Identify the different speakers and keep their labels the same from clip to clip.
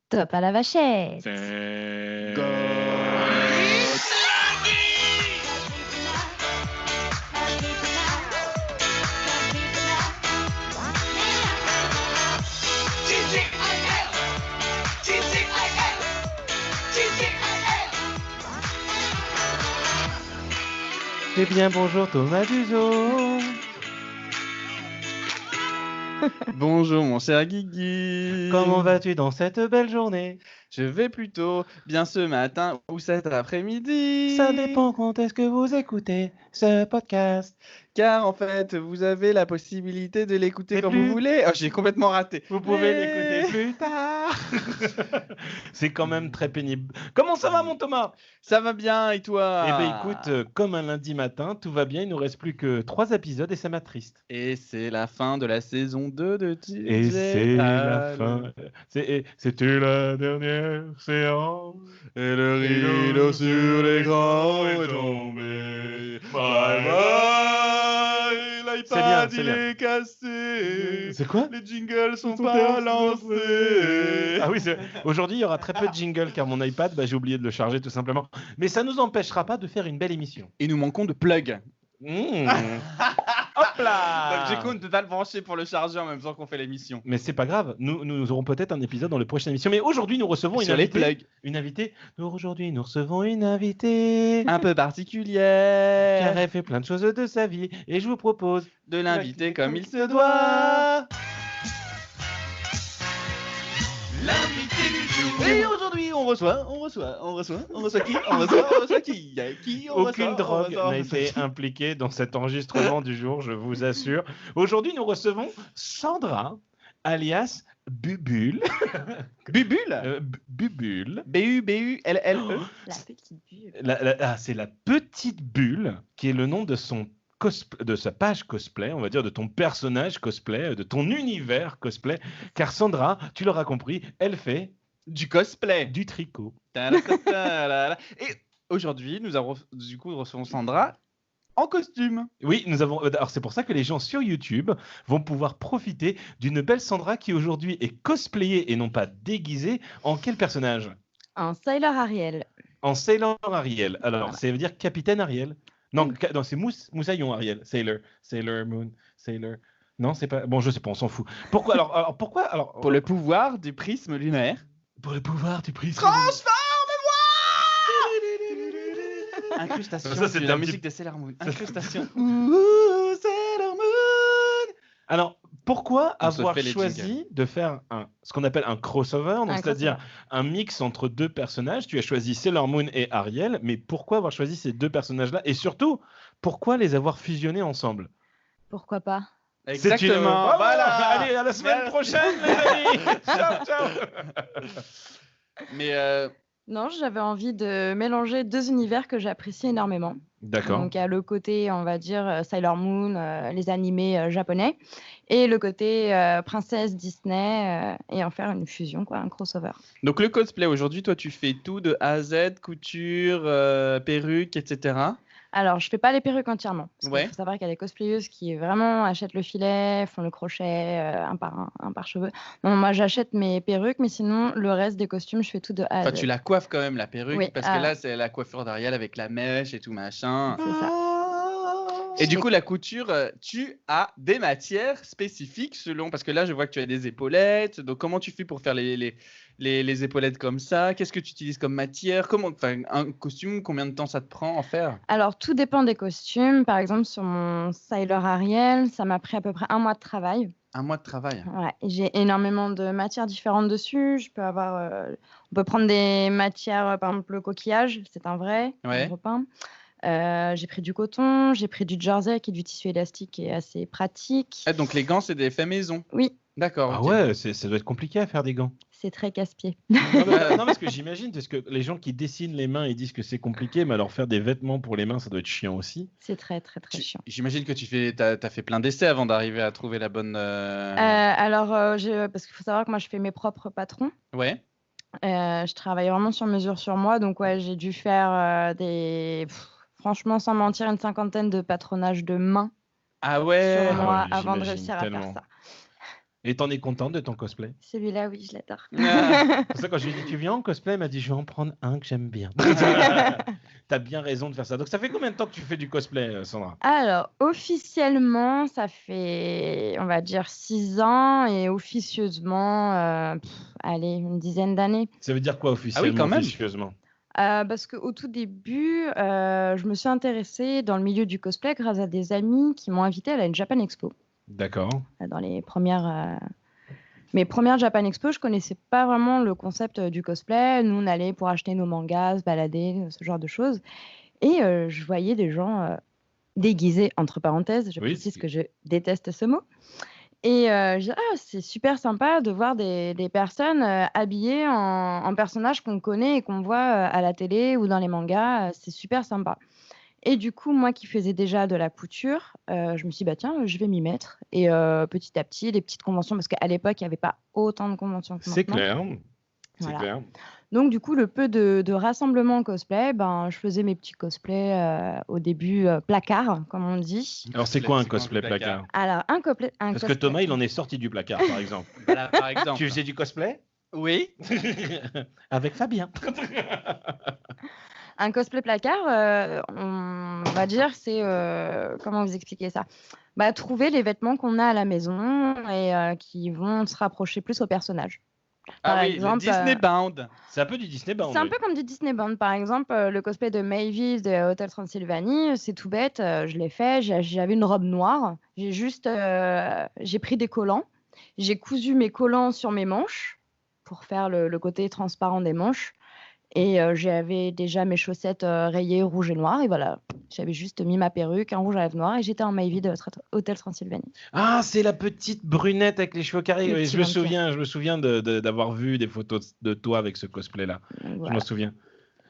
Speaker 1: Top à la vachette.
Speaker 2: Eh bien, bonjour Thomas Duzot.
Speaker 3: Bonjour mon cher Guigui.
Speaker 2: Comment vas-tu dans cette belle journée?
Speaker 3: Je vais plutôt bien ce matin ou cet après-midi.
Speaker 2: Ça dépend quand est-ce que vous écoutez ce podcast.
Speaker 3: Car en fait, vous avez la possibilité de l'écouter
Speaker 2: Mais
Speaker 3: quand
Speaker 2: plus.
Speaker 3: vous voulez. Oh, j'ai complètement raté.
Speaker 2: Vous pouvez
Speaker 3: Mais-
Speaker 2: l'écouter plus tard. C'est quand même très pénible. Comment ça va, mon Thomas?
Speaker 3: Ça va bien et toi?
Speaker 2: Eh bien, écoute, comme un lundi matin, tout va bien. Il nous reste plus que 3 épisodes et ça m'attriste.
Speaker 3: Et c'est la fin de la saison 2 de DJ.
Speaker 2: Et c'est la fin. C'était la dernière séance.
Speaker 3: Et le rideau sur l'écran est tombé. Bye bye. L'iPad
Speaker 2: C'est
Speaker 3: il
Speaker 2: bien.
Speaker 3: est cassé.
Speaker 2: C'est quoi?
Speaker 3: Les jingles sont pas lancés.
Speaker 2: Ah oui, aujourd'hui il y aura très peu de jingle car mon iPad, j'ai oublié de le charger tout simplement. Mais ça nous empêchera pas de faire une belle émission.
Speaker 3: Et nous manquons de plug.
Speaker 2: Hop là.
Speaker 3: Donc j'ai compte de pas le brancher pour le charger en même temps qu'on fait l'émission.
Speaker 2: Mais c'est pas grave, nous aurons peut-être un épisode dans la prochaine émission. Mais aujourd'hui nous recevons
Speaker 3: Sur les
Speaker 2: invitée.
Speaker 3: plugs.
Speaker 2: Une invitée. Aujourd'hui nous recevons une invitée.
Speaker 3: Un peu
Speaker 2: Qui
Speaker 3: particulière.
Speaker 2: a fait plein de choses de sa vie. Et je vous propose
Speaker 3: De l'inviter comme il se doit. L'invité du jour. Et aujourd'hui on reçoit qui? On reçoit qui?
Speaker 2: Aucune drogue n'a été impliquée dans cet enregistrement du jour, je vous assure. Aujourd'hui, nous recevons Sandra, alias Bubule.
Speaker 3: Bubule.
Speaker 2: Bubule.
Speaker 3: B-U-B-U-L-L-E.
Speaker 1: La petite bulle.
Speaker 2: C'est la petite bulle qui est le nom de de sa page cosplay, on va dire, de ton personnage cosplay, de ton univers cosplay. Car Sandra, tu l'auras compris, elle fait
Speaker 3: Du cosplay.
Speaker 2: du tricot.
Speaker 3: Et aujourd'hui, nous recevons Sandra en costume.
Speaker 2: Oui, nous avons. Alors c'est pour ça que les gens sur YouTube vont pouvoir profiter d'une belle Sandra qui aujourd'hui est cosplayée et non pas déguisée. En quel personnage?
Speaker 1: Un Sailor Ariel.
Speaker 2: En Sailor Ariel. Alors,
Speaker 1: Voilà.
Speaker 2: ça veut dire Capitaine Ariel? Non, non, c'est Moussaillon Ariel. Sailor Moon, Sailor. Non, c'est pas. Bon, je sais pas, on s'en fout. Pourquoi alors pourquoi alors
Speaker 3: Pour le pouvoir du prisme lunaire.
Speaker 2: pour le pouvoir du prisme.
Speaker 3: Incrustation.
Speaker 2: Ça, c'était
Speaker 3: la
Speaker 2: un
Speaker 3: musique
Speaker 2: petit-
Speaker 3: de Sailor Moon. Incrustation.
Speaker 2: Sailor Moon. Alors, pourquoi
Speaker 3: On se
Speaker 2: avoir
Speaker 3: fait les
Speaker 2: choisi de faire ce qu'on appelle un crossover, donc
Speaker 1: Un
Speaker 2: c'est-à-dire un mix entre deux personnages? Tu as choisi Sailor Moon et Ariel, mais pourquoi avoir choisi ces deux personnages-là? Et surtout, pourquoi les avoir fusionnés ensemble?
Speaker 1: Pourquoi pas?
Speaker 3: Exactement.
Speaker 2: Bravo.
Speaker 3: Voilà.
Speaker 2: Allez, à la semaine prochaine, les amis. Ciao, ciao.
Speaker 3: Mais
Speaker 1: Non, j'avais envie de mélanger deux univers que j'apprécie énormément.
Speaker 2: D'accord.
Speaker 1: Donc, il y a le côté, on va dire, Sailor Moon, les animés japonais, et le côté princesse Disney, et en faire une fusion, quoi, un crossover.
Speaker 3: donc le cosplay aujourd'hui, toi tu fais tout de A à Z, couture, perruque, etc.
Speaker 1: Alors, je fais pas les perruques entièrement. Parce
Speaker 3: Ouais.
Speaker 1: qu'il faut savoir qu'il y a des cosplayeuses qui vraiment achètent le filet, font le crochet, un par cheveux. Non, moi, j'achète mes perruques, mais sinon, le reste des costumes, je fais tout de A à
Speaker 3: Enfin,
Speaker 1: Z.
Speaker 3: tu la coiffes quand même la perruque,
Speaker 1: Oui,
Speaker 3: parce
Speaker 1: ah.
Speaker 3: que là c'est la coiffure d'Ariel avec la mèche et tout machin.
Speaker 1: C'est ça.
Speaker 3: Et du coup, la couture, tu as des matières spécifiques selon. Parce que là, je vois que tu as des épaulettes. Donc, comment tu fais pour faire les épaulettes comme ça? Qu'est-ce que tu utilises comme matière? Enfin, un costume, combien de temps ça te prend en faire?
Speaker 1: Alors, tout dépend des costumes. Par exemple, sur mon Sailor Ariel, ça m'a pris à peu près 1 mois de travail.
Speaker 3: Un mois de travail.
Speaker 1: Ouais, et j'ai énormément de matières différentes dessus. Je peux avoir, on peut prendre des matières, par exemple le coquillage, c'est un vrai,
Speaker 3: Ouais.
Speaker 1: un repeint. J'ai pris du coton, j'ai pris du jersey qui est du tissu élastique et assez pratique.
Speaker 3: Ah, donc, les gants, c'est des faits maison.
Speaker 1: Oui,
Speaker 3: D'accord.
Speaker 2: Ah
Speaker 3: ok.
Speaker 2: ouais, ça doit être compliqué à faire des gants.
Speaker 1: c'est très casse-pied.
Speaker 2: Non, parce que j'imagine, parce que les gens qui dessinent les mains, ils disent que c'est compliqué, mais alors faire des vêtements pour les mains, ça doit être chiant aussi.
Speaker 1: C'est très, très, très chiant.
Speaker 3: J'imagine que t'as fait plein d'essais avant d'arriver à trouver la bonne.
Speaker 1: Alors, parce qu'il faut savoir que moi, je fais mes propres patrons.
Speaker 3: Ouais.
Speaker 1: Je travaille vraiment sur mesure sur moi. Donc, ouais, j'ai dû faire franchement, sans mentir, une 50aine de patronages de mains
Speaker 3: Ah ouais.
Speaker 1: sur moi
Speaker 2: Ah ouais,
Speaker 1: avant de
Speaker 2: j'imagine
Speaker 1: réussir à
Speaker 2: tellement.
Speaker 1: faire ça.
Speaker 2: Et t'en es contente de ton cosplay?
Speaker 1: Celui-là, oui, je l'adore.
Speaker 3: Ah.
Speaker 2: C'est pour ça quand je lui ai dit tu viens en cosplay, elle m'a dit je vais en prendre un que j'aime bien. T'as bien raison de faire ça. Donc ça fait combien de temps que tu fais du cosplay, Sandra?
Speaker 1: Alors, officiellement, ça fait, on va dire, 6 ans et officieusement, allez, une dizaine d'années.
Speaker 2: Ça veut dire quoi officiellement,
Speaker 3: quand même.
Speaker 2: officieusement?
Speaker 1: Parce qu'au tout début, je me suis intéressée dans le milieu du cosplay grâce à des amis qui m'ont invitée à la Japan Expo.
Speaker 2: D'accord.
Speaker 1: Dans mes premières Japan Expo, je connaissais pas vraiment le concept du cosplay. Nous, on allait pour acheter nos mangas, se balader, ce genre de choses. Et je voyais des gens déguisés, entre parenthèses. Je
Speaker 2: Oui,
Speaker 1: précise
Speaker 2: c'est-
Speaker 1: que je déteste ce mot. Et je dis, ah, c'est super sympa de voir des personnes habillées en personnages qu'on connaît et qu'on voit à la télé ou dans les mangas. C'est super sympa. Et du coup, moi qui faisais déjà de la couture, je me suis dit, bah, tiens, je vais m'y mettre. Et petit à petit, les petites conventions, parce qu'à l'époque, il n'y avait pas autant de conventions que
Speaker 2: C'est
Speaker 1: maintenant.
Speaker 2: clair. C'est
Speaker 1: Voilà.
Speaker 2: clair.
Speaker 1: Donc, du coup, le peu de rassemblements cosplay, ben, je faisais mes petits cosplays au début placard, comme on dit.
Speaker 2: Alors c'est quoi un
Speaker 3: C'est quoi un
Speaker 2: cosplay
Speaker 3: placard?
Speaker 2: placard?
Speaker 1: Alors, un
Speaker 2: Parce que Thomas, il en est sorti du placard, par exemple.
Speaker 3: Voilà, par exemple.
Speaker 2: Tu faisais du cosplay?
Speaker 3: Oui.
Speaker 2: Avec Fabien.
Speaker 1: Un cosplay placard, on va dire, c'est comment vous expliquer ça? Bah, trouver les vêtements qu'on a à la maison et qui vont se rapprocher plus au personnage. Par
Speaker 3: Ah oui,
Speaker 1: exemple,
Speaker 3: le Disney Bound.
Speaker 2: C'est un peu du Disney Bound.
Speaker 1: c'est un
Speaker 2: oui.
Speaker 1: peu comme du Disney Band. Par exemple, le cosplay de Mavis de Hotel Transylvanie, c'est tout bête. Je l'ai fait. J'avais une robe noire. J'ai pris des collants. J'ai cousu mes collants sur mes manches pour faire le côté transparent des manches. Et j'avais déjà mes chaussettes rayées rouge et noir. Et voilà, j'avais juste mis ma perruque, un rouge à lèvres noir et j'étais en Mavis de Hotel Transylvanie.
Speaker 2: Ah, c'est la petite brunette avec les cheveux carrés.
Speaker 1: Le
Speaker 2: Oui,
Speaker 1: petit
Speaker 2: je me
Speaker 1: vampire.
Speaker 2: souviens d'avoir vu des photos de toi avec ce cosplay-là.
Speaker 1: Donc,
Speaker 2: Je m'en
Speaker 1: voilà.
Speaker 2: souviens.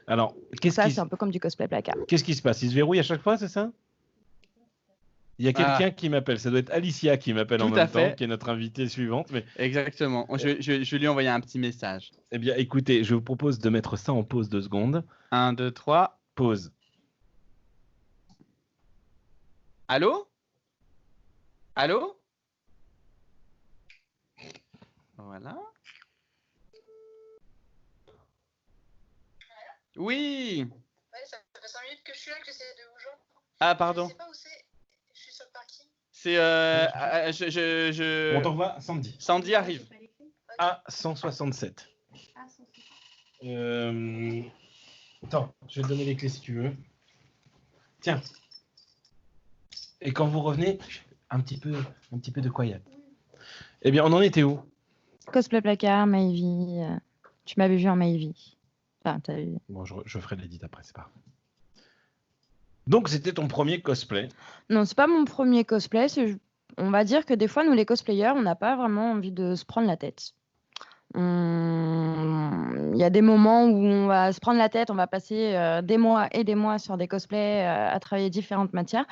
Speaker 2: Alors,
Speaker 1: Ça, c'est un peu comme du cosplay placard.
Speaker 2: qu'est-ce qui se passe? Il se verrouille à chaque fois, c'est ça? Il y a quelqu'un qui m'appelle. Ça doit être Alicia qui m'appelle en
Speaker 3: Tout à
Speaker 2: même temps,
Speaker 3: fait.
Speaker 2: qui est notre invitée suivante. Mais
Speaker 3: Exactement. Je vais lui envoyer un petit message.
Speaker 2: eh bien, écoutez, je vous propose de mettre ça en pause 2 secondes.
Speaker 3: 1, 2, 3.
Speaker 2: Pause.
Speaker 3: Allô? Allô? Voilà. Oui.
Speaker 4: Ouais, ça fait 5 minutes que je suis là, que j'essaie de vous joindre.
Speaker 3: Ah,
Speaker 4: Je
Speaker 3: pardon.
Speaker 4: sais pas où c'est. Je suis sur le parking.
Speaker 3: C'est
Speaker 2: On t'envoie Sandy.
Speaker 3: Sandy arrive.
Speaker 2: A167. Attends, je vais te donner les clés si tu veux. Tiens. Et quand vous revenez, un petit peu de quiet. Eh bien, on en était où?
Speaker 1: Cosplay placard, Maivy. Tu m'avais vu en Maivy. Enfin, t'as vu.
Speaker 2: Bon, je ferai l'édit après, c'est pas grave. Donc, c'était ton premier cosplay.
Speaker 1: Non, c'est pas mon premier cosplay. On va dire que des fois, nous, les cosplayers, on n'a pas vraiment envie de se prendre la tête. Il y a des moments où on va se prendre la tête, on va passer des mois et des mois sur des cosplays à travailler différentes matières.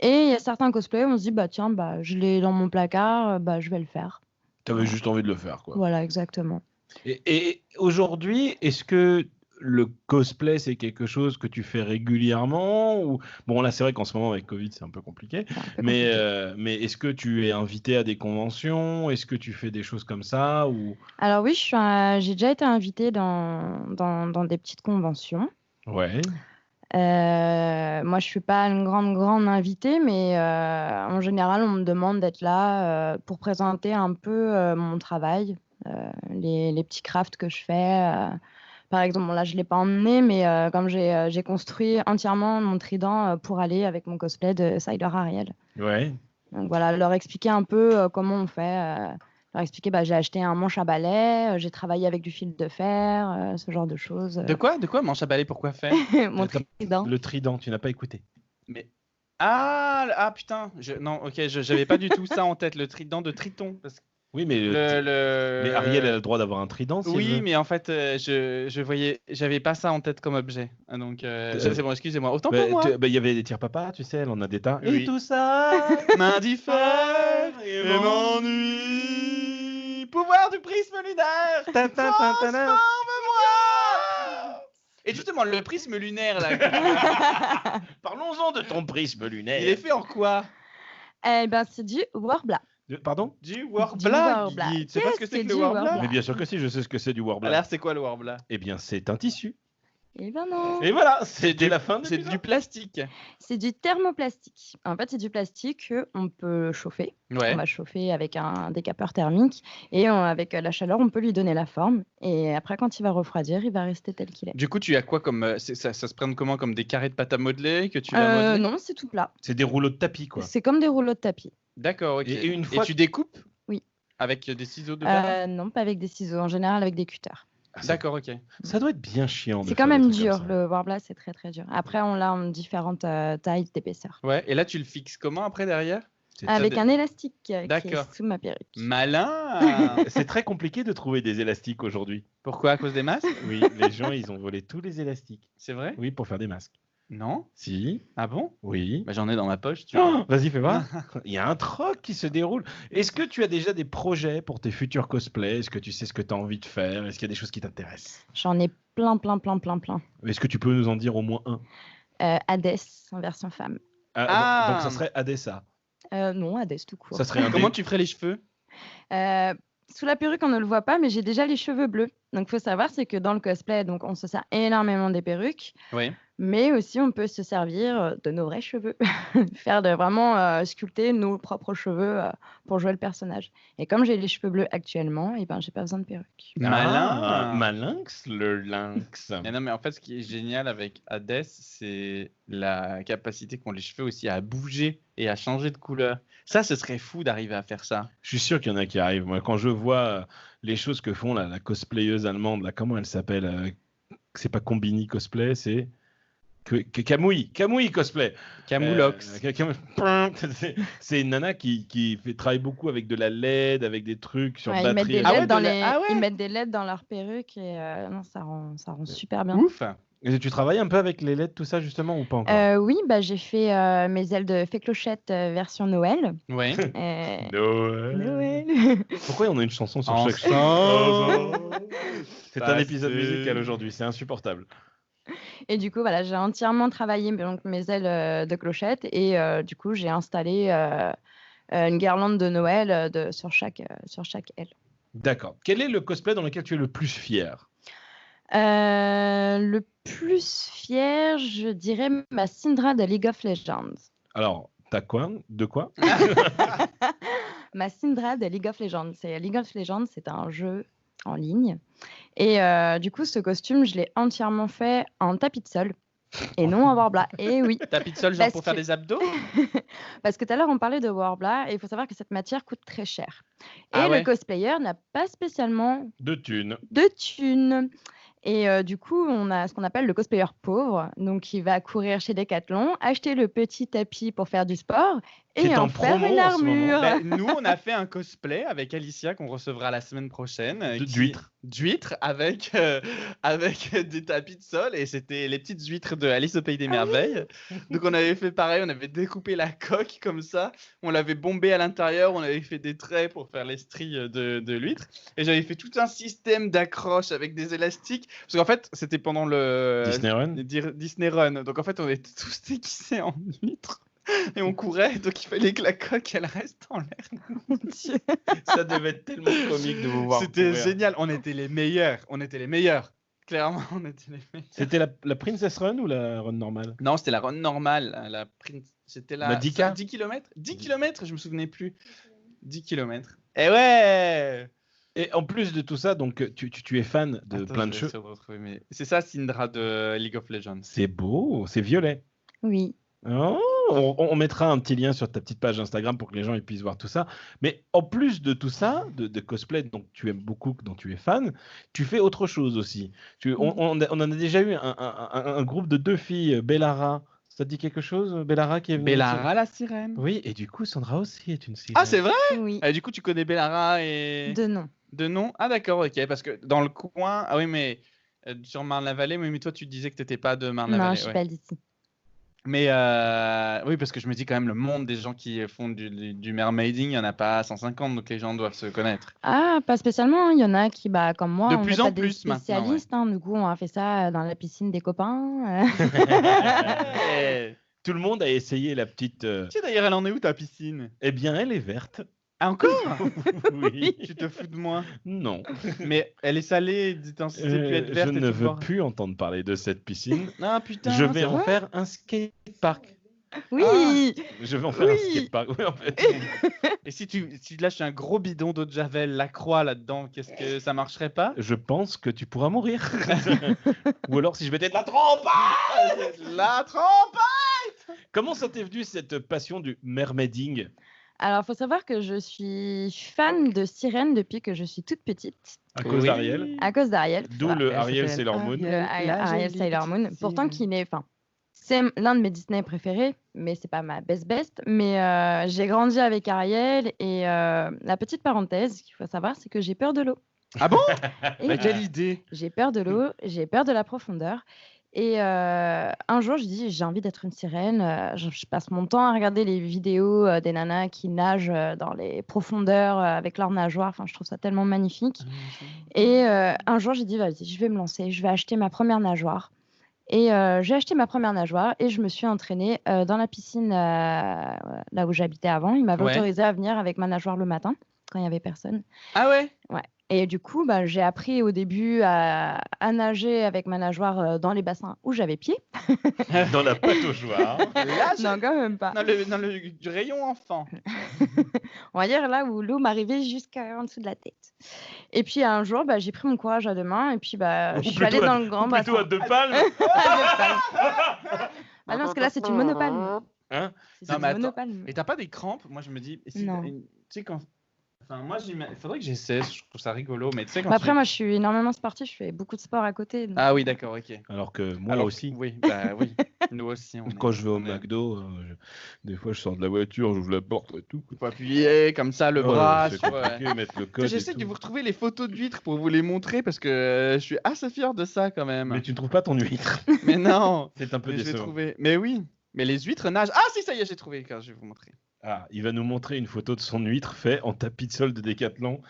Speaker 1: Et il y a certains cosplays où on se dit, bah tiens, bah, je l'ai dans mon placard, bah, je vais le faire.
Speaker 2: T'avais juste envie de le faire, quoi.
Speaker 1: Voilà, exactement.
Speaker 2: Et aujourd'hui, est-ce que le cosplay, c'est quelque chose que tu fais régulièrement ou... Bon, là, c'est vrai qu'en ce moment, avec Covid, c'est un peu compliqué.
Speaker 1: C'est un peu
Speaker 2: Mais,
Speaker 1: compliqué.
Speaker 2: mais est-ce que tu es invité à des conventions? Est-ce que tu fais des choses comme ça ou...
Speaker 1: Alors oui, j'ai déjà été invitée dans des petites conventions.
Speaker 2: Ouais.
Speaker 1: Moi, je suis pas une grande invitée, mais en général, on me demande d'être là pour présenter un peu mon travail, les petits crafts que je fais. Par exemple, bon, là, je l'ai pas emmené, mais comme j'ai construit entièrement mon trident pour aller avec mon cosplay de Sailor Ariel.
Speaker 2: Ouais.
Speaker 1: Donc voilà, leur expliquer un peu comment on fait. Leur expliquer, bah, j'ai acheté un manche à balai, j'ai travaillé avec du fil de fer, ce genre de choses.
Speaker 3: De quoi manche à balai, pourquoi faire?
Speaker 1: Mon trident.
Speaker 2: Le trident, tu n'as pas écouté.
Speaker 3: Mais ah putain, non, ok, j'avais pas du tout ça en tête, le trident de Triton. Parce que
Speaker 2: Oui, mais, mais Ariel a le droit d'avoir un trident. Si elle
Speaker 3: oui,
Speaker 2: veut.
Speaker 3: mais en fait, j'avais pas ça en tête comme objet. Donc c'est bon, excusez-moi. Autant pour moi.
Speaker 2: Il y avait des tire-papa, tu sais, elle en a des tas.
Speaker 3: Oui.
Speaker 2: Et tout ça
Speaker 3: M'indiffère et m'ennuie. Pouvoir du prisme lunaire. Transforme-moi. Et justement, le prisme lunaire là,
Speaker 2: Parlons-en de ton prisme lunaire.
Speaker 3: il est fait en quoi?
Speaker 1: Eh ben, c'est du Worbla.
Speaker 2: Pardon?
Speaker 3: Du
Speaker 1: Du
Speaker 3: Warbla,
Speaker 1: Warbla.
Speaker 3: Guigui. Tu sais pas ce que c'est que le
Speaker 1: du
Speaker 3: Warbla?
Speaker 1: Warbla.
Speaker 2: Mais bien sûr que si, je sais ce que c'est du Warbler.
Speaker 3: Alors, c'est quoi le Warbla?
Speaker 2: Eh bien, c'est un tissu.
Speaker 1: Eh ben non.
Speaker 2: Et voilà, c'était la fin de
Speaker 3: C'est
Speaker 2: l'épisode.
Speaker 3: du plastique.
Speaker 1: C'est du thermoplastique. En fait, c'est du plastique qu'on peut chauffer.
Speaker 3: Ouais.
Speaker 1: On va chauffer avec un décapeur thermique et avec la chaleur, on peut lui donner la forme. Et après, quand il va refroidir, il va rester tel qu'il est.
Speaker 3: Du coup, tu as quoi comme. Ça se prend comment? Comme des carrés de pâte à modeler que tu vas modeler?
Speaker 1: Non, c'est tout plat.
Speaker 2: C'est des rouleaux de tapis, quoi.
Speaker 1: C'est comme des rouleaux de tapis.
Speaker 3: D'accord, ok.
Speaker 2: Et une fois
Speaker 3: tu découpes?
Speaker 1: Oui.
Speaker 3: Avec des ciseaux dedans?
Speaker 1: Non, pas avec des ciseaux. En général, avec des cutters.
Speaker 3: D'accord, ok.
Speaker 2: Ça doit être bien chiant. de
Speaker 1: C'est
Speaker 2: faire
Speaker 1: quand
Speaker 2: des
Speaker 1: même
Speaker 2: trucs comme
Speaker 1: dur.
Speaker 2: ça.
Speaker 1: Le Warbla, c'est très très dur. Après, on l'a en différentes tailles d'épaisseur.
Speaker 3: Ouais, et là, tu le fixes comment après derrière?
Speaker 2: C'est
Speaker 1: Avec un élastique qui
Speaker 3: D'accord.
Speaker 1: est sous ma perruque.
Speaker 3: Malin!
Speaker 2: C'est très compliqué de trouver des élastiques aujourd'hui.
Speaker 3: Pourquoi? À cause des masques?
Speaker 2: Oui, les gens, ils ont volé tous les élastiques.
Speaker 3: C'est vrai?
Speaker 2: Oui, pour faire des masques.
Speaker 3: Non?
Speaker 2: Si,
Speaker 3: Ah bon?
Speaker 2: oui.
Speaker 3: Bah, j'en ai dans ma poche, tu vois.
Speaker 2: Oh, vas-y, fais voir. Il y a un troc qui se déroule. Est-ce que tu as déjà des projets pour tes futurs cosplays? Est-ce que tu sais ce que tu as envie de faire? Est-ce qu'il y a des choses qui t'intéressent?
Speaker 1: J'en ai plein.
Speaker 2: Est-ce que tu peux nous en dire au moins un?
Speaker 1: Hades en version femme.
Speaker 3: Ah.
Speaker 2: Donc ça serait Adessa.
Speaker 1: Non, Hades tout court.
Speaker 2: Ça serait un
Speaker 3: Comment
Speaker 2: dé-
Speaker 3: tu ferais les cheveux?
Speaker 1: Sous la perruque, on ne le voit pas, mais j'ai déjà les cheveux bleus. Donc, il faut savoir, c'est que dans le cosplay, donc, on se sert énormément des perruques,
Speaker 3: Oui.
Speaker 1: mais aussi on peut se servir de nos vrais cheveux, faire de vraiment sculpter nos propres cheveux pour jouer le personnage. Et comme j'ai les cheveux bleus actuellement, et ben, j'ai pas besoin de perruque.
Speaker 3: Malin.
Speaker 2: Malinx, le lynx.
Speaker 3: Mais non, mais en fait, ce qui est génial avec Hades, c'est la capacité qu'ont les cheveux aussi à bouger et à changer de couleur. Ça, ce serait fou d'arriver à faire ça.
Speaker 2: Je suis sûr qu'il y en a qui arrivent. Moi, quand je vois les choses que font la cosplayeuse allemande, là, comment elle s'appelle? C'est pas Combini cosplay, c'est Kamui cosplay.
Speaker 3: Camoulox.
Speaker 2: C'est une nana qui travaille beaucoup avec de la LED, avec des trucs sur
Speaker 1: Ouais, ils mettent
Speaker 2: batterie.
Speaker 1: des
Speaker 3: Ah ouais,
Speaker 1: LED dans
Speaker 3: de la-
Speaker 1: les...
Speaker 3: ah ouais.
Speaker 1: Ils mettent des LED dans leur perruque et non, ça rend super bien.
Speaker 3: Ouf.
Speaker 2: Et tu travailles un peu avec les LED, tout ça, justement, ou pas encore?
Speaker 1: Oui, bah, j'ai fait mes ailes de fée clochette version Noël.
Speaker 3: Ouais.
Speaker 1: Noël.
Speaker 2: Pourquoi on a une chanson sur chaque
Speaker 3: Ensemble.
Speaker 2: C'est un
Speaker 3: Passer.
Speaker 2: épisode musical aujourd'hui, c'est insupportable.
Speaker 1: Et du coup, voilà, j'ai entièrement travaillé donc, mes ailes de clochette et du coup, j'ai installé une guirlande de Noël sur chaque aile.
Speaker 2: D'accord. Quel est le cosplay dans lequel tu es le plus fier?
Speaker 1: Le plus fier, je dirais ma Syndra de League of Legends.
Speaker 2: Alors, t'as quoi? De quoi?
Speaker 1: Ma Syndra de League of Legends. League of Legends, c'est un jeu en ligne. Et du coup, ce costume, je l'ai entièrement fait en tapis de sol et non en Warbla. Et oui,
Speaker 3: Tapis de sol, genre
Speaker 1: Parce
Speaker 3: pour faire
Speaker 1: que-
Speaker 3: des abdos?
Speaker 1: parce que tout à l'heure, on parlait de Warbla et il faut savoir que cette matière coûte très cher. Et
Speaker 3: Ah ouais.
Speaker 1: le cosplayer n'a pas spécialement
Speaker 2: De thunes.
Speaker 1: de thunes. Et du coup, on a ce qu'on appelle le cosplayer pauvre. Donc, il va courir chez Decathlon, acheter le petit tapis pour faire du sport
Speaker 2: Qui est
Speaker 1: et
Speaker 2: en
Speaker 1: en faire
Speaker 2: promo
Speaker 1: une
Speaker 2: en ce moment.
Speaker 1: armure.
Speaker 3: Ben, nous, on a fait un cosplay avec Alicia qu'on recevra la semaine prochaine.
Speaker 2: D'huîtres.
Speaker 3: D'huîtres avec des tapis de sol et c'était les petites huîtres de Alice au Pays des Merveilles. Donc on avait fait pareil, on avait découpé la coque comme ça, on l'avait bombé à l'intérieur, on avait fait des traits pour faire les stries de l'huître et j'avais fait tout un système d'accroche avec des élastiques parce qu'en fait c'était pendant le
Speaker 2: Disney Run.
Speaker 3: Disney Run. Donc en fait on était tous déguisés en huîtres. Et on courait, donc il fallait que la coque elle reste en l'air.
Speaker 1: Mon Dieu.
Speaker 2: Ça devait être tellement comique de vous voir.
Speaker 3: C'était
Speaker 2: courir.
Speaker 3: génial, on était les meilleurs. Clairement, on était les meilleurs.
Speaker 2: C'était la Princess Run ou la Run normale?
Speaker 3: Non, c'était la run normale. C'était
Speaker 2: La
Speaker 3: la
Speaker 2: 10K?
Speaker 3: 10 km 10 km, je me souvenais plus. 10 km. Eh ouais.
Speaker 2: Et en plus de tout ça, donc tu es fan de
Speaker 3: Attends,
Speaker 2: plein de
Speaker 3: je vais
Speaker 2: choses.
Speaker 3: essayer de retrouver, mais c'est ça, Syndra de League of Legends.
Speaker 2: C'est beau, c'est violet.
Speaker 1: Oui.
Speaker 2: Oh, on mettra un petit lien sur ta petite page Instagram pour que les gens ils puissent voir tout ça. Mais en plus de tout ça, de cosplay dont tu aimes beaucoup, dont tu es fan, tu fais autre chose aussi. On en a déjà eu un groupe de 2 filles, Bellara. Ça te dit quelque chose, Bellara qui est venue
Speaker 3: Bellara la sirène.
Speaker 2: Oui, et du coup, Sandra aussi est une sirène.
Speaker 3: Ah, c'est vrai.
Speaker 1: Oui.
Speaker 3: Du coup, tu connais Bellara et
Speaker 1: De nom.
Speaker 3: de nom. Ah d'accord, ok, parce que dans le coin, ah oui, mais sur Marne-la-Vallée, mais toi tu disais que t'étais pas de
Speaker 1: Non,
Speaker 3: Marne-la-Vallée.
Speaker 1: je suis
Speaker 3: ouais.
Speaker 1: pas d'ici.
Speaker 3: Mais oui, parce que je me dis quand même, le monde des gens qui font du mermaiding, il n'y en a pas 150, donc les gens doivent se connaître.
Speaker 1: Ah, pas spécialement. Il y en a qui, bah, comme moi,
Speaker 3: De
Speaker 1: on
Speaker 3: plus
Speaker 1: n'est
Speaker 3: en
Speaker 1: pas des
Speaker 3: plus, maintenant,
Speaker 1: spécialistes. Hein. Du coup, on a fait ça dans la piscine des copains.
Speaker 3: Eh,
Speaker 2: Tout le monde a essayé la petite.
Speaker 3: Tu sais d'ailleurs, elle en est où ta piscine?
Speaker 2: Eh bien, elle est verte.
Speaker 3: Ah, encore?
Speaker 2: Oui.
Speaker 3: Tu te fous de moi.
Speaker 2: Non.
Speaker 3: Mais elle est salée d'intensité plus être
Speaker 2: Je
Speaker 3: verte. et
Speaker 2: ne
Speaker 3: tout
Speaker 2: veux
Speaker 3: fort.
Speaker 2: plus entendre parler de cette piscine.
Speaker 3: Ah putain.
Speaker 2: Je vais
Speaker 3: c'est
Speaker 2: en
Speaker 3: vrai.
Speaker 2: faire un skatepark.
Speaker 1: Oui,
Speaker 2: Je vais en faire un
Speaker 1: Oui.
Speaker 2: skatepark. Oui, en fait.
Speaker 3: Et si tu lâches un gros bidon d'eau de Javel, la croix là-dedans, qu'est-ce que ça marcherait pas?
Speaker 2: Je pense que tu pourras mourir. Ou alors si je mettais de la trompe.
Speaker 3: La trompe.
Speaker 2: Comment ça t'est venu cette passion du mermaiding?
Speaker 1: alors faut savoir que je suis fan de sirènes depuis que je suis toute petite,
Speaker 2: À cause d'Ariel?
Speaker 1: à cause d'Ariel.
Speaker 2: D'où
Speaker 1: Voilà,
Speaker 2: le
Speaker 1: ça
Speaker 2: Ariel
Speaker 1: s'appelle
Speaker 2: Sailor Moon.
Speaker 1: le
Speaker 3: La
Speaker 1: Ariel
Speaker 3: jolie
Speaker 1: Sailor Moon.
Speaker 3: petite
Speaker 1: Pourtant,
Speaker 3: sirène.
Speaker 1: c'est l'un de mes Disney préférés, mais c'est pas ma best. Mais j'ai grandi avec Ariel et la petite parenthèse qu'il faut savoir, c'est que j'ai peur de l'eau.
Speaker 3: Ah bon?
Speaker 1: Et
Speaker 3: Bah, quelle idée.
Speaker 1: j'ai peur de l'eau, j'ai peur de la profondeur. Et un jour, je dis, j'ai envie d'être une sirène. Je passe mon temps à regarder les vidéos des nanas qui nagent dans les profondeurs avec leurs nageoires. Enfin, je trouve ça tellement magnifique. Et un jour, j'ai dit, vas-y, je vais me lancer. Je vais acheter ma première nageoire. Et j'ai acheté ma première nageoire et je me suis entraînée dans la piscine là où j'habitais avant. Ils m'avaient
Speaker 3: Ouais.
Speaker 1: autorisé à venir avec ma nageoire le matin quand il n'y avait personne.
Speaker 3: Ah ouais?
Speaker 1: Ouais. Et du coup, bah, j'ai appris au début à nager avec ma nageoire dans les bassins où j'avais pied.
Speaker 2: Dans la pataugeoire.
Speaker 3: Là,
Speaker 1: Non, quand même pas.
Speaker 3: dans le du rayon enfant.
Speaker 1: On va dire là où l'eau m'arrivait jusqu'en dessous de la tête. Et puis un jour, bah, j'ai pris mon courage à deux mains et puis bah, je suis allée dans le grand
Speaker 2: ou plutôt à
Speaker 1: bassin.
Speaker 2: deux palmes.
Speaker 1: À deux palmes. Ah non, parce que là, c'est une monopalme.
Speaker 2: Hein?
Speaker 1: C'est
Speaker 3: Non, mais
Speaker 1: une
Speaker 3: attends.
Speaker 1: monopalme.
Speaker 3: Et t'as pas des crampes? Moi, je me dis, si
Speaker 1: Non.
Speaker 3: tu sais quand. Enfin, moi, il faudrait que j'essaie. Je trouve ça rigolo, mais tu sais quand.
Speaker 1: Bah, après, moi, je suis énormément sportive, je fais beaucoup de sport à côté. donc-
Speaker 3: Ah oui, d'accord, ok.
Speaker 2: Alors que moi
Speaker 3: Alors,
Speaker 2: aussi.
Speaker 3: Oui, bah oui. Nous aussi.
Speaker 2: Quand je vais au
Speaker 3: on est-
Speaker 2: McDo, des fois je sors de la voiture, j'ouvre la porte et tout.
Speaker 3: Il faut appuyer comme ça le
Speaker 2: Ouais,
Speaker 3: bras.
Speaker 2: c'est
Speaker 3: sur,
Speaker 2: compliqué, mettre le code.
Speaker 3: J'essaie
Speaker 2: et
Speaker 3: de
Speaker 2: tout.
Speaker 3: vous retrouver les photos d'huîtres pour vous les montrer parce que je suis assez fier de ça quand même.
Speaker 2: Mais tu ne trouves pas ton huître.
Speaker 3: Mais non,
Speaker 2: C'est un peu
Speaker 3: mais je vais
Speaker 2: décevant.
Speaker 3: trouver. Mais oui, mais les huîtres nagent. Ah si, ça y est, j'ai trouvé. Car je vais vous montrer.
Speaker 2: Ah, il va nous montrer une photo de son huître fait en tapis de sol de Décathlon.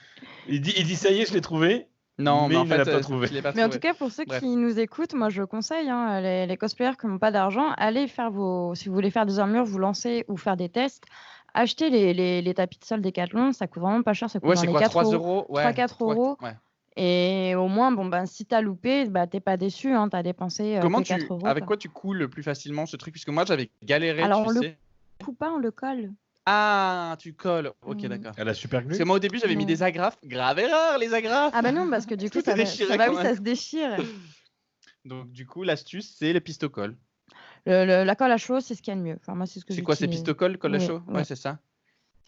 Speaker 2: Il dit ça y est, je l'ai trouvé.
Speaker 3: Non,
Speaker 2: Mais
Speaker 3: mais en
Speaker 2: il ne
Speaker 3: fait,
Speaker 2: l'a pas trouvé.
Speaker 3: je l'ai pas
Speaker 1: Mais en
Speaker 3: trouvé.
Speaker 1: tout cas, pour ceux
Speaker 3: Bref.
Speaker 1: qui nous écoutent, moi je conseille, hein, les cosplayers qui n'ont pas d'argent, allez faire si vous voulez faire des armures, vous lancer ou faire des tests, achetez les tapis de sol Décathlon, ça coûte vraiment pas cher, ça coûte
Speaker 3: Ouais,
Speaker 1: dans
Speaker 3: c'est
Speaker 1: les
Speaker 3: quoi,
Speaker 1: 4
Speaker 3: 3
Speaker 1: euros.
Speaker 3: euros? Ouais,
Speaker 1: 3-4 euros.
Speaker 3: Ouais.
Speaker 1: Et au moins, bon, ben, si t'as loupé, bah, t'es pas déçu, hein, t'as dépensé
Speaker 3: Comment
Speaker 1: tes 4 euros.
Speaker 3: avec quoi tu coules le plus facilement ce truc? Puisque moi, j'avais galéré,
Speaker 1: Alors,
Speaker 3: tu
Speaker 1: le-
Speaker 3: sais.
Speaker 1: Coupe pas, on le colle.
Speaker 3: Ah, tu colles. Ok,
Speaker 1: Mhm.
Speaker 3: d'accord.
Speaker 2: Elle a super
Speaker 3: Parce
Speaker 2: glue.
Speaker 3: que moi, au début, j'avais mis
Speaker 1: Non.
Speaker 3: des agrafes. Grave erreur, les agrafes.
Speaker 1: Ah bah non, parce que du coup,
Speaker 3: Tout est déchiré
Speaker 1: bah
Speaker 3: quand
Speaker 1: oui,
Speaker 3: même.
Speaker 1: ça se déchire.
Speaker 3: Donc, du coup, l'astuce, c'est le pistocol.
Speaker 1: La colle à chaud, c'est ce qu'il y a de mieux. Enfin, moi, c'est ce que
Speaker 3: C'est quoi, c'est
Speaker 1: j'utilise.
Speaker 3: pistocol, colle à
Speaker 1: Oui,
Speaker 3: chaud?
Speaker 1: oui.
Speaker 3: Ouais, c'est ça.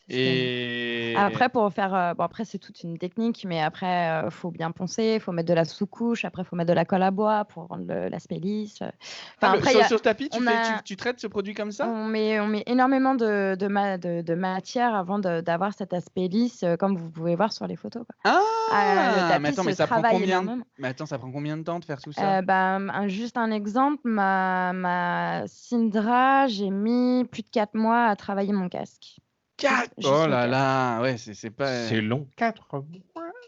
Speaker 1: C'est ce qu'il y a de mieux.
Speaker 3: Et
Speaker 1: Après, pour faire. Bon, après, c'est toute une technique, mais après, faut bien poncer, faut mettre de la sous-couche, après, faut mettre de la colle à bois pour rendre l'aspect lisse. Enfin, après,
Speaker 3: sur,
Speaker 1: il y a-
Speaker 3: sur tapis,
Speaker 1: on a-
Speaker 3: tu traites ce produit comme ça?
Speaker 1: on met énormément de matière avant d'avoir cet aspect lisse, comme vous pouvez voir sur les photos, quoi.
Speaker 3: Ah,
Speaker 1: Le tapis
Speaker 3: mais attends, mais
Speaker 1: se
Speaker 3: ça prend
Speaker 1: travaille
Speaker 3: combien
Speaker 1: énormément.
Speaker 3: Mais attends, ça prend combien de temps de faire tout ça?
Speaker 1: Juste un exemple, ma Syndra, j'ai mis plus de 4 mois à travailler mon casque. Juste
Speaker 3: Oh
Speaker 1: le
Speaker 3: là
Speaker 1: casque.
Speaker 3: là, ouais, c'est pas.
Speaker 2: C'est long. 4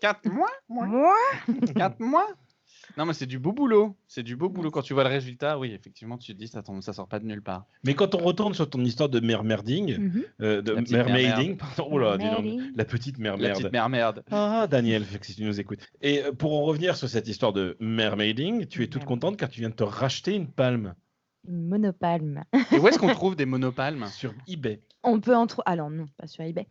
Speaker 3: 4 mois?
Speaker 1: Moi
Speaker 3: 4 mois? Non, mais c'est du beau boulot. C'est du beau boulot. Quand tu vois le résultat, oui, effectivement, tu te dis, ça sort pas de nulle part.
Speaker 2: Mais quand on retourne sur ton histoire de mermerding,
Speaker 1: Mhm.
Speaker 2: de
Speaker 3: La petite
Speaker 2: mermaiding, pardon, oh là, dis donc,
Speaker 1: Mermaiding.
Speaker 2: la petite
Speaker 3: La
Speaker 2: mermerde.
Speaker 3: petite mère merde.
Speaker 2: Ah, Daniel, fait que si tu nous écoutes. Et pour en revenir sur cette histoire de mermaiding, tu es toute contente car tu viens de te racheter une palme
Speaker 1: Une monopalme.
Speaker 3: Et où est-ce qu'on trouve des monopalmes?
Speaker 2: sur eBay.
Speaker 1: On peut en trouver. Alors non, pas sur eBay.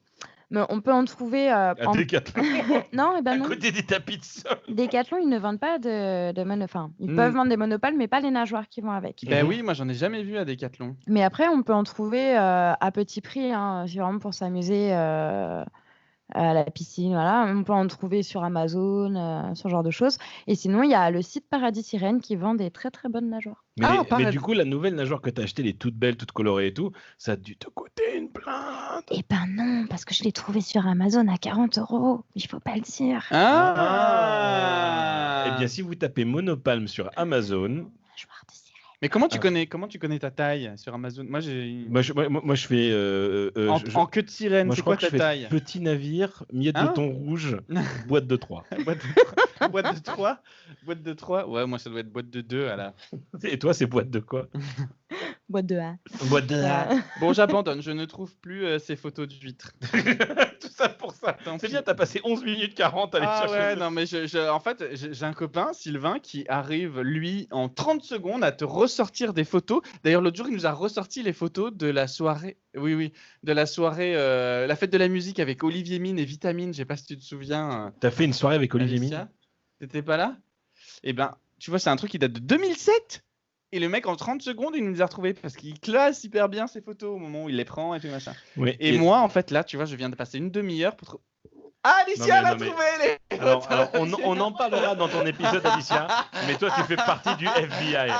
Speaker 1: Mais on peut en trouver.
Speaker 2: À Décathlon.
Speaker 1: Non, et ben
Speaker 2: À
Speaker 1: non.
Speaker 2: côté des tapis de sol.
Speaker 1: Decathlon, ils ne vendent pas de monopalmes. Ils
Speaker 3: Hmm.
Speaker 1: peuvent vendre des monopales, mais pas les nageoires qui vont avec.
Speaker 3: Ben oui, moi j'en ai jamais vu à Decathlon.
Speaker 1: Mais après, on peut en trouver à petit prix. Hein, c'est vraiment pour s'amuser à la piscine. Voilà. On peut en trouver sur Amazon, ce genre de choses. Et sinon, il y a le site Paradis Sirène qui vend des très très bonnes nageoires.
Speaker 2: Mais,
Speaker 3: Ah,
Speaker 2: mais
Speaker 3: pareil.
Speaker 2: du coup, la nouvelle nageoire que tu as achetée, elle est toute belle, toute colorée et tout, ça a dû te coûter une plainte.
Speaker 1: Eh ben non, parce que je l'ai trouvé sur Amazon à 40 €. Il faut pas le dire.
Speaker 3: Ah,
Speaker 2: Eh bien, si vous tapez Monopalme sur Amazon,
Speaker 1: Nageoire de sirène.
Speaker 3: Mais comment tu
Speaker 2: Ah.
Speaker 3: connais ta taille sur Amazon? Moi j'ai
Speaker 2: moi je fais.
Speaker 3: en queue de sirène,
Speaker 2: moi,
Speaker 3: c'est
Speaker 2: je crois
Speaker 3: quoi
Speaker 2: que je
Speaker 3: ta
Speaker 2: fais
Speaker 3: taille?
Speaker 2: petit navire, miette
Speaker 3: Hein
Speaker 2: de thon rouge, boîte de 3.
Speaker 3: Boîte de 3? Boîte de 3? Ouais, moi ça doit être boîte de 2 à la.
Speaker 2: Et toi, c'est boîte de quoi?
Speaker 1: Boîte de A.
Speaker 2: What the hell.
Speaker 3: Bon, j'abandonne, je ne trouve plus ces photos d'huîtres.
Speaker 2: Tout ça pour ça.
Speaker 3: Tant
Speaker 2: C'est
Speaker 3: pis.
Speaker 2: bien, t'as passé 11 minutes 40 à aller
Speaker 3: Ah
Speaker 2: chercher.
Speaker 3: ouais, non mais en fait, j'ai un copain, Sylvain, qui arrive, lui, en 30 secondes à te ressortir des photos. D'ailleurs, l'autre jour, il nous a ressorti les photos de la soirée, oui, de la soirée, la fête de la musique avec Olivier Mine et Vitamine, je sais pas si tu te souviens.
Speaker 2: T'as fait une soirée avec Olivier
Speaker 3: Alicia.
Speaker 2: Mine.
Speaker 3: T'étais pas là? Eh ben, tu vois, c'est un truc qui date de 2007. Et le mec, en 30 secondes, il nous les a retrouvés parce qu'il classe hyper bien ses photos au moment où il les prend et tout machin.
Speaker 2: Oui.
Speaker 3: Et moi, en fait, là, tu vois, je viens de passer une demi-heure pour... Ah, Alicia, elle a trouvé les
Speaker 2: Alors,
Speaker 3: photos.
Speaker 2: on en parlera dans ton épisode, Alicia, mais toi, tu fais partie du FBI.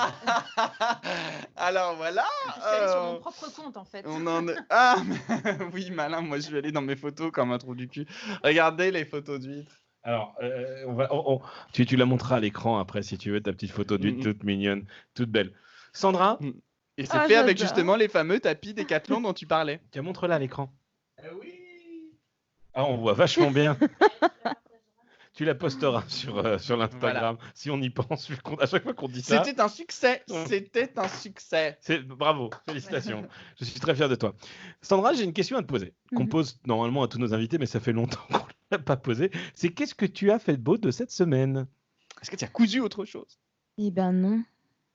Speaker 3: Alors voilà.
Speaker 1: Je suis allée sur mon propre compte en fait.
Speaker 3: On en est... Ah, mais... oui, malin, moi je vais aller dans mes photos comme un trou du cul. Regardez les photos d'huîtres.
Speaker 2: Alors, tu la montreras à l'écran après, si tu veux, ta petite photo d'huître toute mignonne, toute belle. Sandra,
Speaker 3: Et c'est
Speaker 1: Ah,
Speaker 3: fait avec
Speaker 1: j'adore.
Speaker 3: justement les fameux tapis Décathlon dont tu parlais.
Speaker 2: tiens, montre-la à l'écran.
Speaker 3: Oui.
Speaker 2: Ah, on voit vachement bien. Tu la posteras sur l'Instagram, si on y pense, vu à chaque fois qu'on dit ça.
Speaker 3: C'était un succès. C'était un succès.
Speaker 2: Bravo, félicitations. Je suis très fier de toi. Sandra, j'ai une question à te poser, qu'on pose normalement à tous nos invités, mais ça fait longtemps qu'on ne l'a pas posée. C'est qu'est-ce que tu as fait de beau de cette semaine?
Speaker 3: Est-ce que tu as cousu autre chose?
Speaker 1: Eh ben non.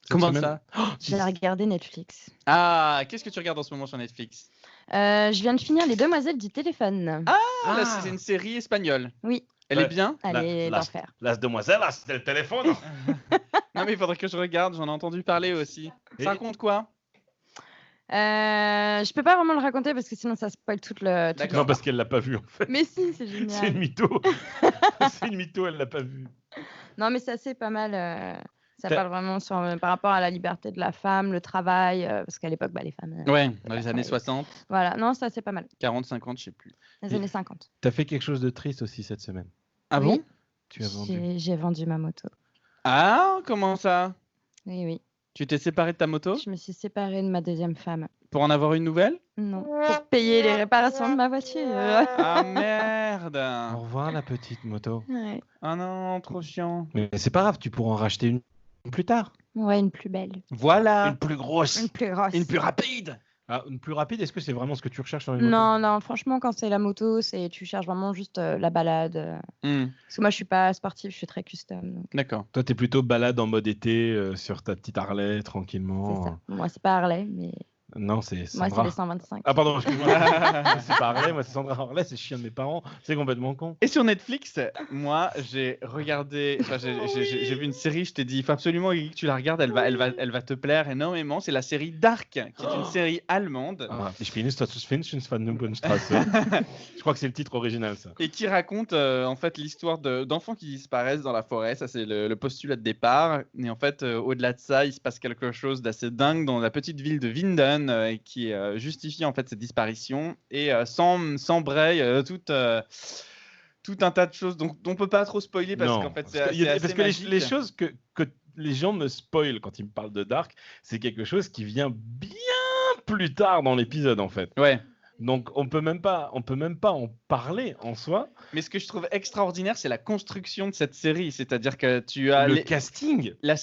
Speaker 2: Cette
Speaker 3: Comment
Speaker 2: semaine
Speaker 3: ça?
Speaker 1: J'ai regardé Netflix.
Speaker 3: Ah, qu'est-ce que tu regardes en ce moment sur Netflix?
Speaker 1: Je viens de finir Les Demoiselles du téléphone.
Speaker 3: Ah, là, c'est une série espagnole.
Speaker 1: Oui,
Speaker 3: Elle
Speaker 2: Ouais.
Speaker 3: est bien?
Speaker 1: allez
Speaker 2: la-
Speaker 1: d'enfer.
Speaker 2: Las demoiselles, c'était le téléphone.
Speaker 3: Non, mais il faudrait que je regarde, j'en ai entendu parler aussi.
Speaker 2: Et-
Speaker 3: Ça raconte quoi?
Speaker 1: Je peux pas vraiment le raconter parce que sinon ça spoil tout le.
Speaker 3: D'accord.
Speaker 2: Non, parce qu'elle l'a pas vu en fait.
Speaker 1: Mais si, c'est
Speaker 2: C'est une
Speaker 1: génial.
Speaker 2: mytho. C'est une mytho, elle l'a pas vu.
Speaker 1: Non, mais c'est assez pas mal. Ça
Speaker 2: T'as-
Speaker 1: parle vraiment par rapport à la liberté de la femme, le travail, parce qu'à l'époque, les femmes.
Speaker 3: Ouais, dans les
Speaker 1: Ouais.
Speaker 3: années 60,
Speaker 1: Voilà, non, ça c'est pas mal.
Speaker 3: 40, 50, je sais plus.
Speaker 1: Les
Speaker 2: Et-
Speaker 1: années 50.
Speaker 2: T'as fait quelque chose de triste aussi cette semaine.
Speaker 3: Ah
Speaker 1: Oui.
Speaker 3: bon?
Speaker 2: Tu as vendu.
Speaker 1: J'ai vendu ma moto.
Speaker 3: Ah, comment ça?
Speaker 1: Oui, oui.
Speaker 3: Tu t'es séparé de ta moto
Speaker 1: Je me suis séparée de ma deuxième femme.
Speaker 3: pour en avoir une nouvelle?
Speaker 1: Non, pour payer les réparations de ma voiture.
Speaker 3: Ah merde!
Speaker 2: Au revoir la petite moto.
Speaker 1: Ouais.
Speaker 3: Ah non, trop chiant.
Speaker 2: Mais c'est pas grave, tu pourras en racheter une plus tard.
Speaker 1: Ouais, une plus belle.
Speaker 3: Voilà!
Speaker 2: Une plus grosse.
Speaker 1: Une plus grosse.
Speaker 3: Une plus rapide!
Speaker 2: Ah, une plus rapide, est-ce que c'est vraiment ce que tu recherches dans une moto?
Speaker 1: Non, non, franchement, quand c'est la moto, tu cherches vraiment juste la balade.
Speaker 3: Hmm,
Speaker 1: Parce que moi, je suis pas sportive, je suis très custom. Donc
Speaker 3: d'accord.
Speaker 2: Toi, t'es plutôt balade en mode été sur ta petite Harley,
Speaker 1: c'est
Speaker 2: tranquillement.
Speaker 1: ça. Moi, c'est pas Harley, mais
Speaker 2: Non, c'est
Speaker 1: moi, c'est
Speaker 2: Sandra.
Speaker 1: les 125.
Speaker 2: Ah, pardon, excuse-moi. C'est pas Harley, moi, c'est Sandra Harley, c'est le chien de mes parents. C'est complètement con.
Speaker 3: Et sur Netflix, moi, j'ai regardé, enfin, j'ai vu une série, je t'ai dit, il faut absolument que tu la regardes, elle va te plaire énormément. C'est la série Dark, qui est une série allemande.
Speaker 2: Ah, ich bin nicht das Finchen von Numbenstraße. Je crois que c'est le titre original, ça.
Speaker 3: Et qui raconte en fait l'histoire d'enfants qui disparaissent dans la forêt. Ça, c'est le postulat de départ. Et en fait, au-delà de ça, il se passe quelque chose d'assez dingue dans la petite ville de Winden qui justifie en fait cette disparition et s'embraye tout un tas de choses dont on peut pas trop spoiler parce
Speaker 2: Non,
Speaker 3: qu'en fait,
Speaker 2: parce
Speaker 3: c'est
Speaker 2: que, y a-
Speaker 3: assez
Speaker 2: parce que
Speaker 3: magique.
Speaker 2: les choses que les gens me spoilent quand ils me parlent de Dark, c'est quelque chose qui vient bien plus tard dans l'épisode, en fait.
Speaker 3: Ouais.
Speaker 2: Donc, on peut même pas en parler en soi.
Speaker 3: Mais ce que je trouve extraordinaire, c'est la construction de cette série. C'est-à-dire que tu as
Speaker 2: Le casting.
Speaker 3: la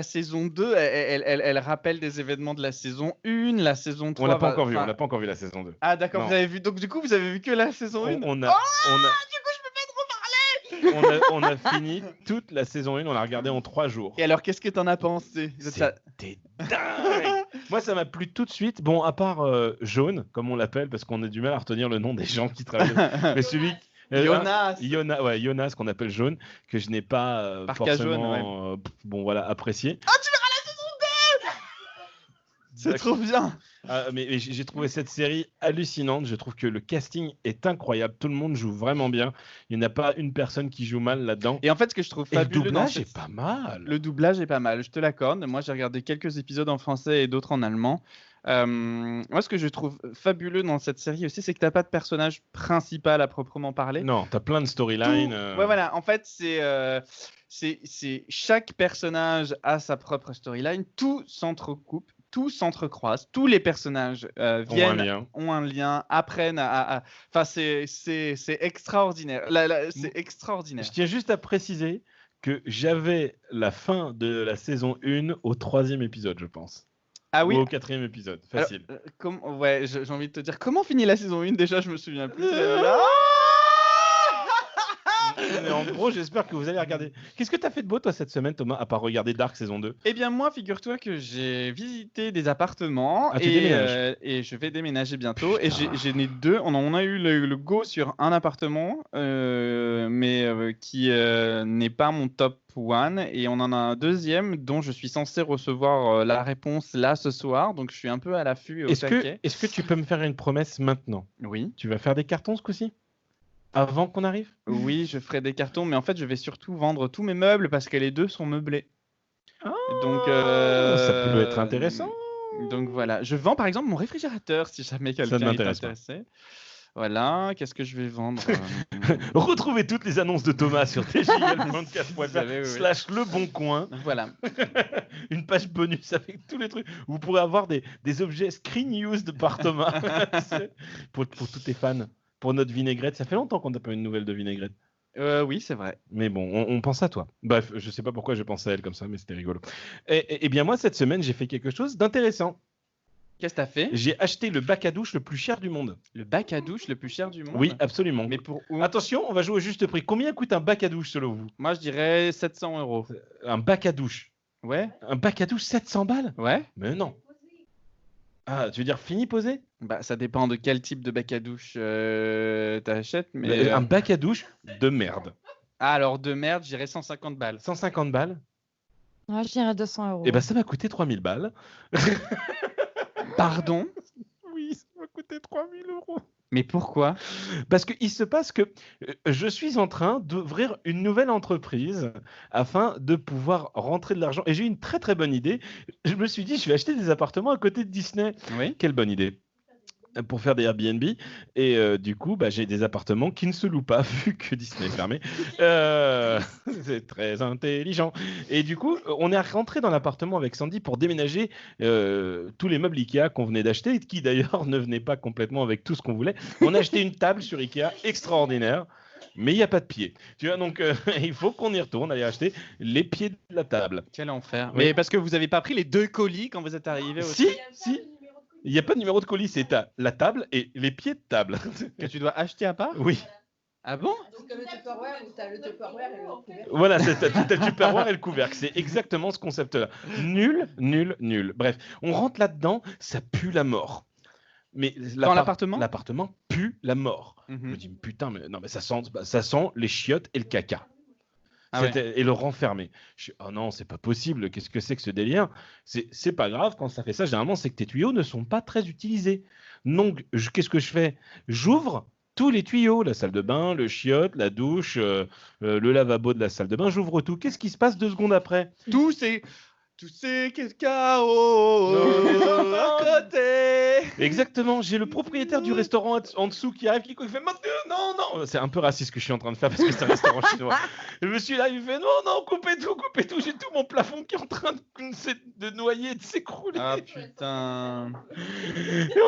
Speaker 3: saison 2, elle rappelle des événements de la saison 1, la saison 3.
Speaker 2: On l'a pas encore vu,
Speaker 3: enfin-
Speaker 2: on l'a pas encore vu la saison 2.
Speaker 3: Ah d'accord,
Speaker 2: Non.
Speaker 3: vous avez vu. Donc du coup, vous avez vu que la saison 1.
Speaker 2: On a,
Speaker 3: Du coup, je peux pas trop parler.
Speaker 2: on a fini toute la saison 1, on l'a regardé en 3 jours.
Speaker 3: Et alors, qu'est-ce que t'en as pensé?
Speaker 2: C'était dingue. Moi, ça m'a plu tout de suite. Bon, à part Jaune, comme on l'appelle, parce qu'on a du mal à retenir le nom des gens qui travaillent. Mais celui...
Speaker 3: Jonas.
Speaker 2: Jonas, qu'on appelle Jaune, que je n'ai pas
Speaker 3: Parka
Speaker 2: forcément bon, voilà, apprécié.
Speaker 3: C'est trop bien.
Speaker 2: Mais j'ai trouvé cette série hallucinante. Je trouve que le casting est incroyable. Tout le monde joue vraiment bien. Il n'y en a pas une personne qui joue mal là-dedans.
Speaker 3: Et en fait, ce que je trouve
Speaker 2: Et le
Speaker 3: fabuleux dans
Speaker 2: doublage
Speaker 3: cette-
Speaker 2: est pas mal.
Speaker 3: Le doublage est pas mal, je te l'accorde. Moi, j'ai regardé quelques épisodes en français et d'autres en allemand. Moi, ce que je trouve fabuleux dans cette série aussi, c'est que t'as pas de personnage principal à proprement parler.
Speaker 2: Non, t'as plein de storylines.
Speaker 3: Ouais, voilà. En fait, c'est chaque personnage a sa propre storyline. Tout s'entrecoupe, tout s'entrecroise. Tous les personnages viennent, ont un lien, apprennent à. Enfin, c'est extraordinaire. C'est extraordinaire.
Speaker 2: Je tiens juste à préciser que j'avais la fin de la saison 1 au 3e épisode, je pense.
Speaker 3: Ah oui.
Speaker 2: Ou au 4e épisode. Facile.
Speaker 3: Ouais, j'ai envie de te dire, comment finit la saison 1 déjà, je me souviens plus.
Speaker 2: Mais en gros, j'espère que vous allez regarder. Qu'est-ce que tu as fait de beau, toi, cette semaine, Thomas, à part regarder Dark saison 2?
Speaker 3: Eh bien, moi, figure-toi que j'ai visité des appartements
Speaker 2: Ah, tu déménages.
Speaker 3: et je vais déménager bientôt. Et j'en ai deux. On a eu le go sur un appartement, mais qui n'est pas mon top one. Et on en a un deuxième dont je suis censé recevoir la réponse là ce soir. Donc, je suis un peu à l'affût au taquet.
Speaker 2: Est-ce que tu peux me faire une promesse maintenant?
Speaker 3: Oui.
Speaker 2: Tu vas faire des cartons ce coup-ci? Avant qu'on arrive?
Speaker 3: Oui, je ferai des cartons, mais en fait, je vais surtout vendre tous mes meubles parce que les deux sont meublés. Donc,
Speaker 2: ça peut être intéressant.
Speaker 3: Donc voilà, je vends par exemple mon réfrigérateur si jamais quelqu'un est
Speaker 2: m'intéresse pas.
Speaker 3: intéressé. Voilà, qu'est-ce que je vais vendre
Speaker 2: Retrouvez toutes les annonces de Thomas sur
Speaker 3: savez, oui.
Speaker 2: /le bon coin.
Speaker 3: Voilà.
Speaker 2: Une page bonus avec tous les trucs. Vous pourrez avoir des objets screen used par Thomas pour tous tes fans. Pour notre vinaigrette, ça fait longtemps qu'on n'a pas eu une nouvelle de vinaigrette.
Speaker 3: Oui, c'est vrai.
Speaker 2: Mais bon, on pense à toi. Bref, je sais pas pourquoi je pense à elle comme ça, mais c'était rigolo. Et bien moi, cette semaine, j'ai fait quelque chose d'intéressant.
Speaker 3: Qu'est-ce que t'as fait?
Speaker 2: J'ai acheté le bac à douche le plus cher du monde.
Speaker 3: Le bac à douche le plus cher du monde?
Speaker 2: Oui, absolument.
Speaker 3: Mais pour où?
Speaker 2: Attention, on va jouer au juste prix. Combien coûte un bac à douche selon vous?
Speaker 3: Moi, je dirais 700 €.
Speaker 2: Un bac à douche?
Speaker 3: Ouais.
Speaker 2: Un bac à douche 700 balles?
Speaker 3: Ouais.
Speaker 2: Mais non. Ah, tu veux dire fini posé?
Speaker 3: Bah, ça dépend de quel type de bac à douche t'achètes, mais...
Speaker 2: Un bac à douche de merde.
Speaker 3: Ah, alors de merde, je dirais 150 balles.
Speaker 2: 150 balles?
Speaker 1: Ouais, je dirais 200 €.
Speaker 2: Eh ben, ça m'a coûté 3000 balles.
Speaker 3: Pardon?
Speaker 2: Oui, ça m'a coûté 3000 €.
Speaker 3: Mais pourquoi?
Speaker 2: Parce qu'il se passe que je suis en train d'ouvrir une nouvelle entreprise afin de pouvoir rentrer de l'argent. Et j'ai eu une très très bonne idée. Je me suis dit, je vais acheter des appartements à côté de Disney.
Speaker 3: Oui.
Speaker 2: Quelle bonne idée. Pour faire des Airbnb. Et du coup, j'ai des appartements qui ne se louent pas vu que Disney est fermé. C'est très intelligent. Et du coup, on est rentré dans l'appartement avec Sandy pour déménager tous les meubles Ikea qu'on venait d'acheter, qui d'ailleurs ne venaient pas complètement avec tout ce qu'on voulait. On a acheté une table sur Ikea extraordinaire. Mais il n'y a pas de pied. Tu vois, donc il faut qu'on y retourne, aller acheter les pieds de la table.
Speaker 3: Quel enfer.
Speaker 2: Oui.
Speaker 3: Mais parce que vous n'avez pas pris les 2 colis quand vous êtes arrivé aussi.
Speaker 2: Si. Il n'y a pas de numéro de colis, c'est la table et les pieds de table.
Speaker 3: Que tu dois acheter à part?
Speaker 2: Oui.
Speaker 3: Ah bon?
Speaker 4: C'est comme le Tupperware où t'as le Tupperware et le couvercle.
Speaker 2: Voilà, t'as le Tupperware et le couvercle. C'est exactement ce concept-là. Nul, nul, nul. Bref, on rentre là-dedans, ça pue la mort. Mais
Speaker 3: Dans l'appartement?
Speaker 2: L'appartement pue la mort. Je me dis, putain, mais non, mais ça sent les chiottes et le caca.
Speaker 3: Ah ouais.
Speaker 2: Et le renfermer. Je suis, oh non, c'est pas possible. Qu'est-ce que c'est que ce délire? C'est pas grave quand ça fait ça. Généralement, c'est que tes tuyaux ne sont pas très utilisés. Donc, qu'est-ce que je fais? J'ouvre tous les tuyaux, la salle de bain, le chiotte, la douche, le lavabo de la salle de bain. J'ouvre tout. Qu'est-ce qui se passe 2 secondes après?
Speaker 3: Tout c'est chaos à côté.
Speaker 2: Exactement, j'ai le propriétaire du restaurant en dessous qui arrive, qui fait non, c'est un peu raciste ce que je suis en train de faire parce que c'est un restaurant chinois. Le monsieur là, il fait non, coupez tout, j'ai tout mon plafond qui est en train de noyer, de s'écrouler.
Speaker 3: Ah putain.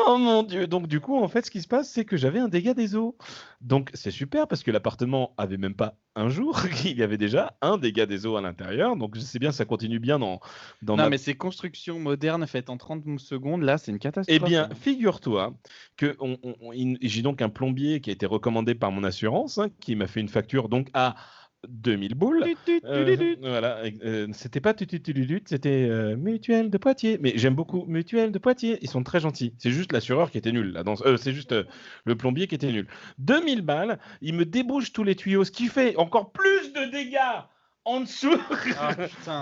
Speaker 2: Oh mon Dieu, donc du coup, en fait, ce qui se passe, c'est que j'avais un dégât des eaux. Donc c'est super parce que l'appartement avait même pas un jour, il y avait déjà un dégât des eaux à l'intérieur, donc je sais bien, ça continue bien dans
Speaker 3: non, mais ces constructions modernes faites en 30 secondes, là, c'est une catastrophe.
Speaker 2: Eh bien, figure-toi que j'ai donc un plombier qui a été recommandé par mon assurance, qui m'a fait une facture donc à 2000 boules. Voilà, c'était pas tututululut, c'était Mutuelle de Poitiers. Mais j'aime beaucoup Mutuelle de Poitiers, ils sont très gentils. C'est juste l'assureur qui était nul. Là, c'est juste le plombier qui était nul. 2000 balles, il me débouche tous les tuyaux, ce qui fait encore plus de dégâts en dessous,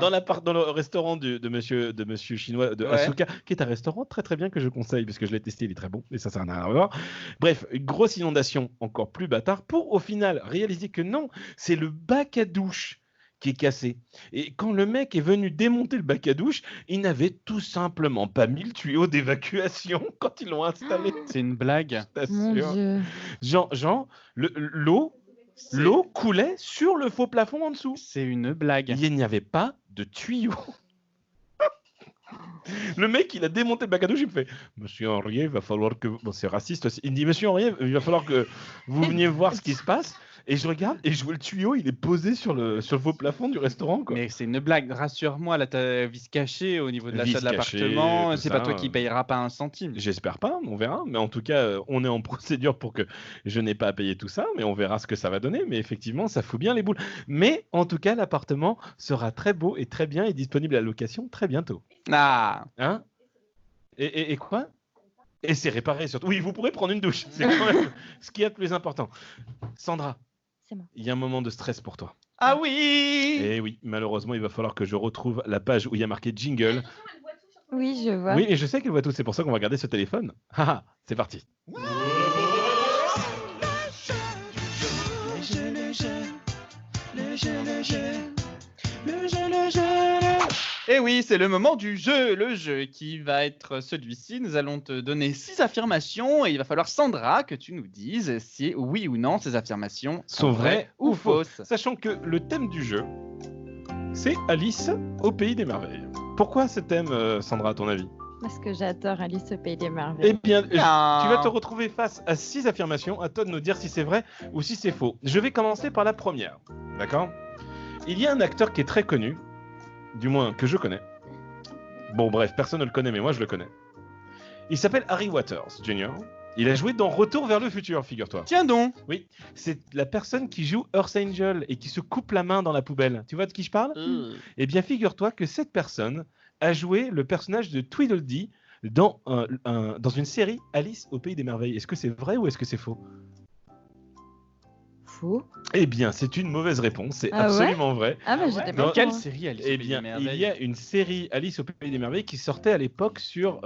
Speaker 2: dans le restaurant de monsieur chinois de Asuka, qui est un restaurant très très bien que je conseille parce que je l'ai testé, il est très bon et ça n'a rien à voir. Bref, une grosse inondation, encore plus bâtard, pour au final réaliser que non, c'est le bac à douche qui est cassé. Et quand le mec est venu démonter le bac à douche, il n'avait tout simplement pas mis le tuyau d'évacuation quand ils l'ont installé.
Speaker 3: C'est une blague.
Speaker 1: Mon Dieu.
Speaker 2: Genre, l'eau coulait sur le faux plafond en dessous.
Speaker 3: C'est une blague.
Speaker 2: Il n'y avait pas de tuyau. Le mec, il a démonté le bac à douche, il me fait « Monsieur Henriet, il va falloir que... » Bon, c'est raciste aussi. Il me dit « Monsieur Henriet, il va falloir que vous veniez voir ce qui se passe. » Et je regarde et je vois le tuyau, il est posé sur le faux plafond du restaurant, quoi.
Speaker 3: Mais c'est une blague, rassure-moi, là t'as vis caché au niveau de l'achat
Speaker 2: Vis
Speaker 3: de
Speaker 2: caché,
Speaker 3: l'appartement,
Speaker 2: tout
Speaker 3: c'est
Speaker 2: ça,
Speaker 3: pas toi qui payeras pas un centime.
Speaker 2: J'espère pas, on verra. Mais en tout cas, on est en procédure pour que je n'ai pas à payer tout ça, mais on verra ce que ça va donner. Mais effectivement, ça fout bien les boules. Mais en tout cas, l'appartement sera très beau et très bien et disponible à la location très bientôt.
Speaker 3: Ah,
Speaker 2: Hein? Et quoi? Et c'est réparé surtout. Oui, vous pourrez prendre une douche. C'est quand même ce qu'il y a de plus important. Sandra,
Speaker 1: C'est moi.
Speaker 2: il y a un moment de stress pour toi.
Speaker 3: ah oui.
Speaker 2: Et oui, malheureusement, il va falloir que je retrouve la page où il y a marqué jingle.
Speaker 1: Oui, je vois.
Speaker 2: Oui, et je sais qu'elle voit tout. C'est pour ça qu'on va garder ce téléphone. Haha, c'est parti.
Speaker 3: Et oui, c'est le moment du jeu. Le jeu qui va être celui-ci. Nous allons te donner 6 affirmations et il va falloir, Sandra, que tu nous dises si oui ou non ces affirmations
Speaker 2: Sont vraies
Speaker 3: ou fausses.
Speaker 2: Sachant que le thème du jeu, c'est Alice au pays des merveilles. Pourquoi ce thème, Sandra, à ton avis?
Speaker 1: Parce que j'adore Alice au pays des
Speaker 2: Eh
Speaker 1: merveilles.
Speaker 2: bien,
Speaker 3: Ah.
Speaker 2: tu vas te retrouver face à 6 affirmations. À toi de nous dire si c'est vrai ou si c'est faux. Je vais commencer par la première. D'accord? Il y a un acteur qui est très connu, du moins que je connais. Bon, bref, personne ne le connaît, mais moi je le connais. Il s'appelle Harry Waters Jr. Il a joué dans Retour vers le futur, figure-toi.
Speaker 3: Tiens donc.
Speaker 2: Oui, c'est la personne qui joue Earth Angel et qui se coupe la main dans la poubelle. Tu vois de qui je parle? Eh bien, figure-toi que cette personne a joué le personnage de Tweedledee dans une série Alice au pays des merveilles. Est-ce que c'est vrai ou est-ce que c'est faux?
Speaker 1: Faux.
Speaker 2: Eh bien, c'est une mauvaise réponse. C'est
Speaker 1: Ah ouais
Speaker 2: absolument vrai.
Speaker 1: Ah, bah,
Speaker 3: Ah
Speaker 1: j'étais
Speaker 3: ouais,
Speaker 1: pas
Speaker 2: mais
Speaker 1: au
Speaker 3: quelle
Speaker 1: courant.
Speaker 3: série Alice au
Speaker 2: Eh
Speaker 3: Pays
Speaker 2: bien,
Speaker 3: des
Speaker 2: il
Speaker 3: Merveilles
Speaker 2: y a une série Alice au pays des merveilles qui sortait à l'époque sur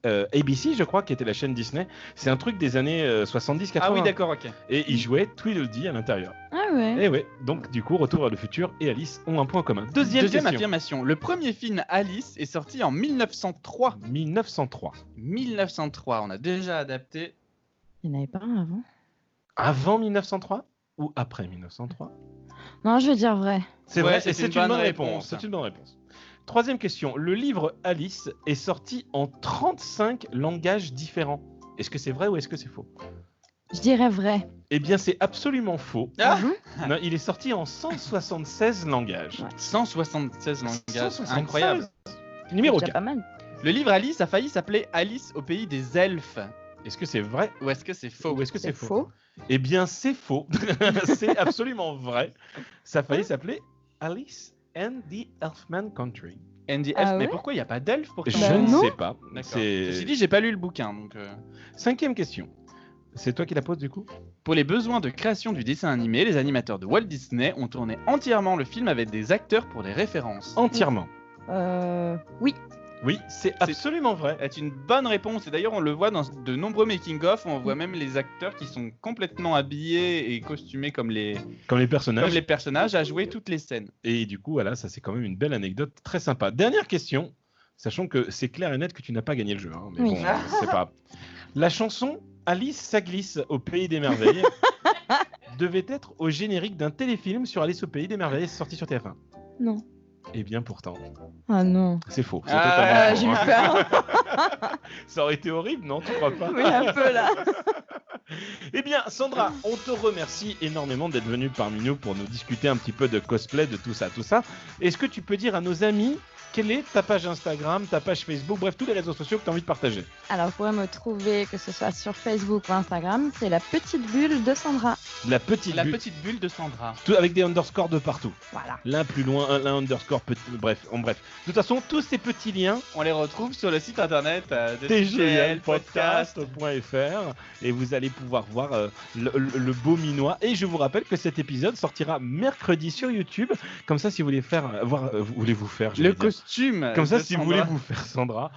Speaker 2: ABC, je crois, qui était la chaîne Disney. C'est un truc des années 70-80.
Speaker 3: Ah oui, d'accord, ok.
Speaker 2: Et il jouait Tweedledee à l'intérieur.
Speaker 1: Ah ouais.
Speaker 2: Et ouais, donc du coup, Retour vers le futur et Alice ont un point commun. Deuxième question.
Speaker 3: affirmation. Le premier film Alice est sorti en 1903.
Speaker 2: 1903.
Speaker 3: 1903, on a déjà adapté.
Speaker 1: Il n'y en avait pas un avant.
Speaker 2: Avant 1903 ou après 1903?
Speaker 1: Non, je vais dire vrai.
Speaker 2: C'est
Speaker 3: Ouais,
Speaker 2: vrai,
Speaker 3: c'est
Speaker 2: et c'est
Speaker 3: une
Speaker 2: une
Speaker 3: bonne
Speaker 2: bonne
Speaker 3: réponse.
Speaker 2: réponse. C'est une bonne réponse. Troisième question. Le livre Alice est sorti en 35 langages différents. Est-ce que c'est vrai ou est-ce que c'est faux?
Speaker 1: Je dirais vrai.
Speaker 2: Eh bien, c'est absolument faux.
Speaker 3: Ah
Speaker 1: bon
Speaker 2: Non, il est sorti en 176 langages.
Speaker 1: Ouais.
Speaker 3: 176 langages,
Speaker 2: 176.
Speaker 3: incroyable.
Speaker 2: Numéro
Speaker 1: C'est déjà
Speaker 2: 4.
Speaker 1: pas mal.
Speaker 3: Le livre Alice a failli s'appeler Alice au pays des elfes.
Speaker 2: Est-ce que c'est vrai
Speaker 3: Ou est-ce que c'est faux?
Speaker 2: ou est-ce que
Speaker 1: C'est
Speaker 2: c'est faux?
Speaker 1: faux.
Speaker 2: Eh bien, c'est faux. C'est absolument vrai. Ça a failli s'appeler Alice and the Elfman Country.
Speaker 3: Andy
Speaker 1: Ah
Speaker 3: Elf, mais
Speaker 1: ouais
Speaker 3: pourquoi il n'y a pas d'elfes pour
Speaker 2: Je
Speaker 3: ça?
Speaker 1: Bah
Speaker 2: ne
Speaker 1: non.
Speaker 2: sais pas.
Speaker 3: D'accord.
Speaker 2: C'est-
Speaker 3: Ceci dit, j'ai pas lu le bouquin, donc.
Speaker 2: Cinquième question. C'est toi qui la poses du coup?
Speaker 3: Pour les besoins de création du dessin animé, les animateurs de Walt Disney ont tourné entièrement le film avec des acteurs pour des références.
Speaker 2: Entièrement.
Speaker 1: Oui.
Speaker 2: Oui, c'est absolument vrai.
Speaker 3: C'est une bonne réponse, et d'ailleurs on le voit dans de nombreux making-of, on voit même les acteurs qui sont complètement habillés et costumés comme les personnages à jouer toutes les scènes.
Speaker 2: Et du coup, voilà, ça c'est quand même une belle anecdote très sympa. Dernière question, sachant que c'est clair et net que tu n'as pas gagné le jeu, hein, mais
Speaker 1: Oui.
Speaker 2: bon, c'est pas. La chanson Alice ça glisse au pays des merveilles devait être au générique d'un téléfilm sur Alice au pays des merveilles sorti sur TF1.
Speaker 1: Non.
Speaker 2: Eh bien pourtant,
Speaker 1: Ah non.
Speaker 2: c'est faux. C'est
Speaker 3: Ah,
Speaker 2: totalement
Speaker 1: J'ai eu
Speaker 2: faux.
Speaker 1: peur.
Speaker 2: Ça aurait été horrible, non? Tu crois pas?
Speaker 1: Oui, un peu là.
Speaker 2: Eh bien, Sandra, on te remercie énormément d'être venue parmi nous pour nous discuter un petit peu de cosplay, de tout ça, tout ça. Est-ce que tu peux dire à nos amis quelle est ta page Instagram, ta page Facebook, bref, tous les réseaux sociaux que tu as envie de partager?
Speaker 1: Alors, vous pourrez me trouver, que ce soit sur Facebook ou Instagram, c'est la petite bulle de Sandra.
Speaker 2: La petite
Speaker 3: La
Speaker 2: bulle,
Speaker 3: petite bulle de Sandra.
Speaker 2: tout avec des underscores de partout.
Speaker 1: Voilà.
Speaker 2: L'un plus loin, l'un underscore, bref, bref. De toute façon, tous ces petits liens,
Speaker 3: On les retrouve sur le site internet de
Speaker 2: tglpodcast.fr et vous allez pouvoir voir le beau minois. Et je vous rappelle que cet épisode sortira mercredi sur YouTube. Comme ça, si vous voulez voulez-vous faire,
Speaker 3: Le costume.
Speaker 2: comme ça,
Speaker 3: de
Speaker 2: si vous
Speaker 3: Sandra.
Speaker 2: voulez vous faire Sandra.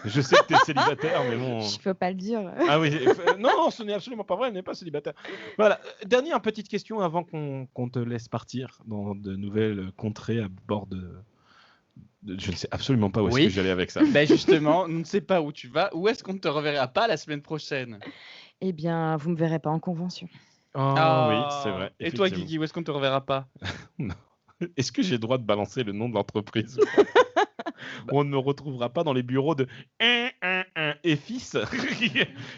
Speaker 2: Je sais que t'es célibataire, mais bon.
Speaker 1: Je peux pas le dire.
Speaker 2: Ah oui, non, ce n'est absolument pas vrai, elle n'est pas célibataire. Voilà, dernière petite question avant qu'on te laisse partir dans de nouvelles contrées à bord je ne sais absolument pas où est-ce
Speaker 3: Oui.
Speaker 2: que j'allais avec ça.
Speaker 3: Ben justement, on ne sait pas où tu vas. Où est-ce qu'on ne te reverra pas la semaine prochaine?
Speaker 1: Eh bien, vous me verrez pas en convention.
Speaker 2: Oh oui, c'est vrai.
Speaker 3: Et toi,
Speaker 2: effectivement.
Speaker 3: Guigui, où est-ce qu'on ne te reverra pas?
Speaker 2: Est-ce que j'ai le droit de balancer le nom de l'entreprise? On ne me retrouvera pas dans les bureaux de et fils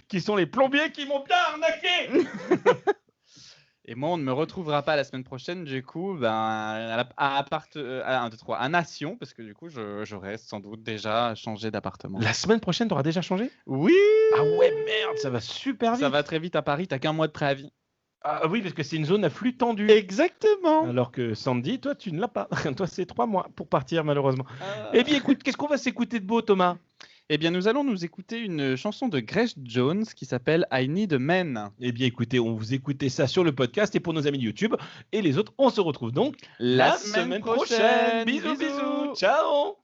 Speaker 2: qui sont les plombiers qui m'ont bien arnaqué.
Speaker 3: Et moi, on ne me retrouvera pas la semaine prochaine, du coup, à Nation, parce que du coup, j'aurais sans doute déjà changé d'appartement.
Speaker 2: La semaine prochaine, t'auras déjà changé?
Speaker 3: Oui!
Speaker 2: Ah ouais, merde, ça va super vite.
Speaker 3: Ça va très vite à Paris, t'as qu'un mois de préavis.
Speaker 2: Ah oui, parce que c'est une zone à flux tendu.
Speaker 3: Exactement!
Speaker 2: Alors que Sandy, toi, tu ne l'as pas. Toi, c'est 3 mois pour partir, malheureusement. Eh bien, écoute, qu'est-ce qu'on va s'écouter de beau, Thomas?
Speaker 3: Eh bien, nous allons nous écouter une chanson de Grace Jones qui s'appelle I Need a Man.
Speaker 2: Eh bien, écoutez, on vous écoutez ça sur le podcast et pour nos amis de YouTube. Et les autres, on se retrouve donc
Speaker 3: La semaine prochaine.
Speaker 2: Bisous, bisous. Ciao.